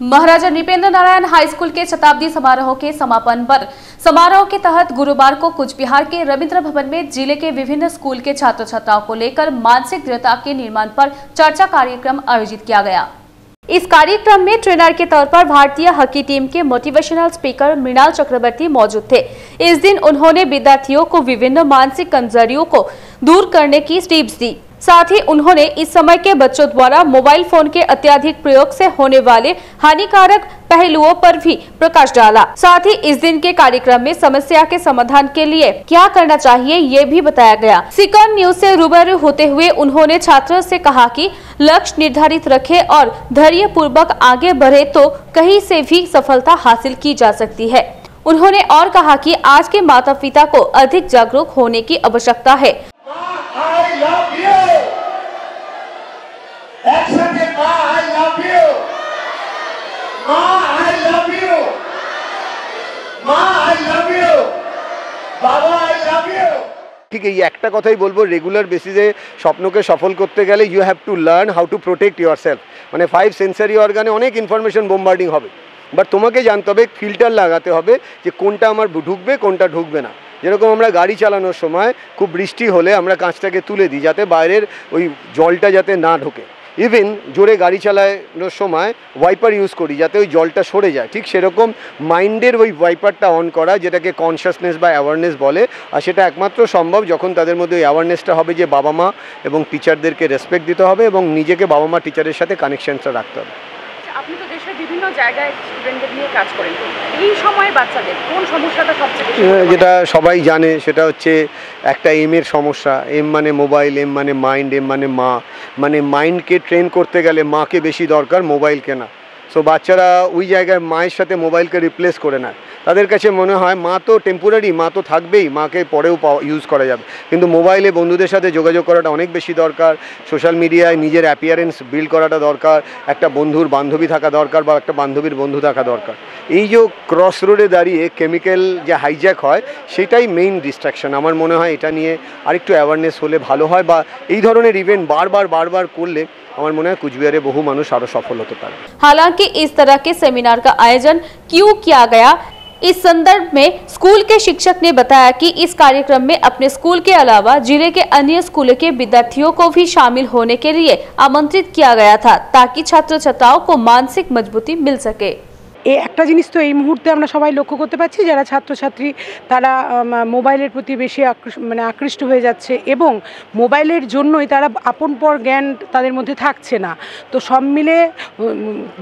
महाराजा Nripendra Narayan high school के शताब्दी समारोह के समापन पर समारोह के तहत गुरुवार को कूच बिहार के रविंद्र भवन में जिले के विभिन्न स्कूल के छात्र छात्राओं को लेकर मानसिक दृढ़ता के निर्माण पर चर्चा कार्यक्रम आयोजित किया गया। इस कार्यक्रम में ट्रेनर के तौर पर भारतीय हॉकी टीम के मोटिवेशनल स्पीकर मृणाल चक्रवर्ती मौजूद थे। इस दिन उन्होंने विद्यार्थियों को विभिन्न मानसिक कमजोरियों को दूर करने की टिप्स दी। साथ ही उन्होंने इस समय के बच्चों द्वारा मोबाइल फोन के अत्यधिक प्रयोग से होने वाले हानिकारक पहलुओं पर भी प्रकाश डाला। साथ ही इस दिन के कार्यक्रम में समस्या के समाधान के लिए क्या करना चाहिए ये भी बताया गया। सिकॉन न्यूज से रूबरू होते हुए उन्होंने छात्रों से कहा कि लक्ष्य निर्धारित रखें और धैर्य पूर्वक आगे बढ़े तो कहीं से भी सफलता हासिल की जा सकती है। उन्होंने और कहा कि आज के माता पिता को अधिक जागरूक होने की आवश्यकता है। ठीक है, ये একটা কথাই বলবো, রেগুলার বেসিসে স্বপ্নকে সফল করতে গেলে you have to learn how to protect yourself. মানে 5 সেন্সরি অর্গানে অনেক ইনফরমেশন বোমবার্ডিং হবে, বাট তোমাকে জানতে হবে, ফিল্টার লাগাতে হবে যে কোনটা আমার ঢুকবে কোনটা ঢুকবে না। যেরকম আমরা গাড়ি চালানোর সময় খুব বৃষ্টি হলে আমরা কাঁচটাকে তুলে দিই যাতে বাইরের ওই জলটা যাতে না ঢোকে। ইভেন জোরে গাড়ি চালানোর সময় ওয়াইপার ইউজ করি যাতে ওই জলটা সরে যায়। ঠিক সেরকম মাইন্ডের ওই ওয়াইপারটা অন করা, যেটাকে কনসিয়াসনেস বা অ্যাওয়ারনেস বলে, আর সেটা একমাত্র সম্ভব যখন তাদের মধ্যে ওই অ্যাওয়ারনেসটা হবে যে বাবা মা এবং টিচারদেরকে রেসপেক্ট দিতে হবে এবং নিজেকে বাবা মা টিচারের সাথে কানেকশনটা রাখতে হবে। আপনি তো দেশের বিভিন্ন জায়গায় স্টুডেন্টদের নিয়ে কাজ করেন, এই সময় বাচ্চাদের কোন সমস্যাটা সবচেয়ে বেশি? যেটা সবাই জানে সেটা হচ্ছে একটা এমের সমস্যা। এম মানে মোবাইল, এম মানে মাইন্ড, এম মানে মা। মানে মাইন্ডকে ট্রেন করতে গেলে মাকে বেশি দরকার মোবাইলকে না। সো বাচ্চারা ওই জায়গায় মায়ের সাথে মোবাইলকে রিপ্লেস করে নেয়। তাদের কাছে মনে হয় মা তো টেম্পোরারি, মা তো থাকবেই, মাকে পরেও ইউজ করা যাবে। কিন্তু মোবাইলে বন্ধুদের সাথে যোগাযোগ করাটা অনেক বেশি দরকার। সোশ্যাল মিডিয়ায় নিজের অ্যাপিয়ারেন্স বিল্ড করাটা দরকার। একটা বন্ধুর বান্ধবী থাকা দরকার বা একটা বান্ধবীর বন্ধু থাকা দরকার। এই যে ক্রস রোডে দাঁড়িয়ে কেমিক্যাল যে হাইজ্যাক হয় সেটাই মেইন ডিস্ট্রাকশন। আমার মনে হয় এটা নিয়ে আরেকটু অ্যাওয়ারনেস হলে ভালো হয়, বা এই ধরনের ইভেন্ট বারবার করলে हमारे मन है कुछ बिहार बहु मानुष आरो सफल होते पारे। हालांकि इस तरह के सेमिनार का आयोजन क्यों किया गया, इस संदर्भ में स्कूल के शिक्षक ने बताया कि इस कार्यक्रम में अपने स्कूल के अलावा जिले के अन्य स्कूलों के विद्यार्थियों को भी शामिल होने के लिए आमंत्रित किया गया था ताकि छात्र छात्राओं को मानसिक मजबूती मिल सके। এই একটা জিনিস তো এই মুহূর্তে আমরা সবাই লক্ষ্য করতে পারছি, যারা ছাত্রছাত্রী তারা মোবাইলের প্রতি বেশি আকৃষ্ট হয়ে যাচ্ছে এবং মোবাইলের জন্যই তারা আপনপর জ্ঞান তাদের মধ্যে থাকছে না। তো সব মিলে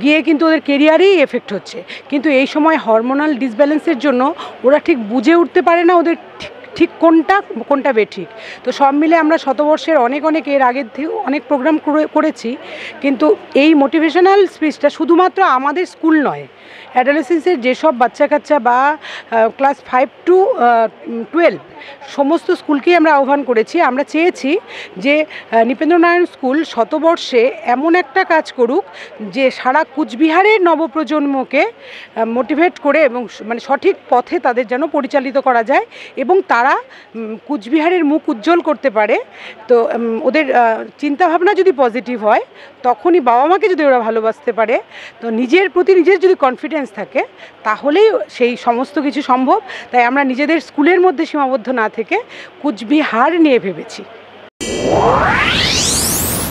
গিয়ে কিন্তু ওদের কেরিয়ারেই এফেক্ট হচ্ছে। কিন্তু এই সময় হরমোনাল ডিসব্যালেন্সের জন্য ওরা ঠিক বুঝে উঠতে পারে না ওদের ঠিক কোনটা বেঠিক। তো সব মিলে আমরা শতবর্ষের অনেক এর আগের থেকে অনেক প্রোগ্রাম করেছি, কিন্তু এই মোটিভেশনাল স্পিচটা শুধুমাত্র আমাদের স্কুল নয়, অ্যাডোলেসেন্সের যেসব বাচ্চা কাচ্চা বা ক্লাস 5 to 12 সমস্ত স্কুলকেই আমরা আহ্বান করেছি। আমরা চেয়েছি যে নৃপেন্দ্রনারায়ণ স্কুল শতবর্ষে এমন একটা কাজ করুক যে সারা কুচবিহারের নবপ্রজন্মকে মোটিভেট করে এবং মানে সঠিক পথে তাদের যেন পরিচালিত করা যায় এবং তারা কুচবিহারের মুখ উজ্জ্বল করতে পারে। তো ওদের চিন্তাভাবনা যদি পজিটিভ হয়, তখনই বাবা মাকে যদি ওরা ভালোবাসতে পারে, তো নিজের প্রতি নিজের যদি কনফিডেন্স থাকে, তাহলেই সেই সমস্ত কিছু সম্ভব। তাই আমরা নিজেদের স্কুলের মধ্যে সীমাবদ্ধ না থেকে কুচবিহার নিয়ে ভেবেছি।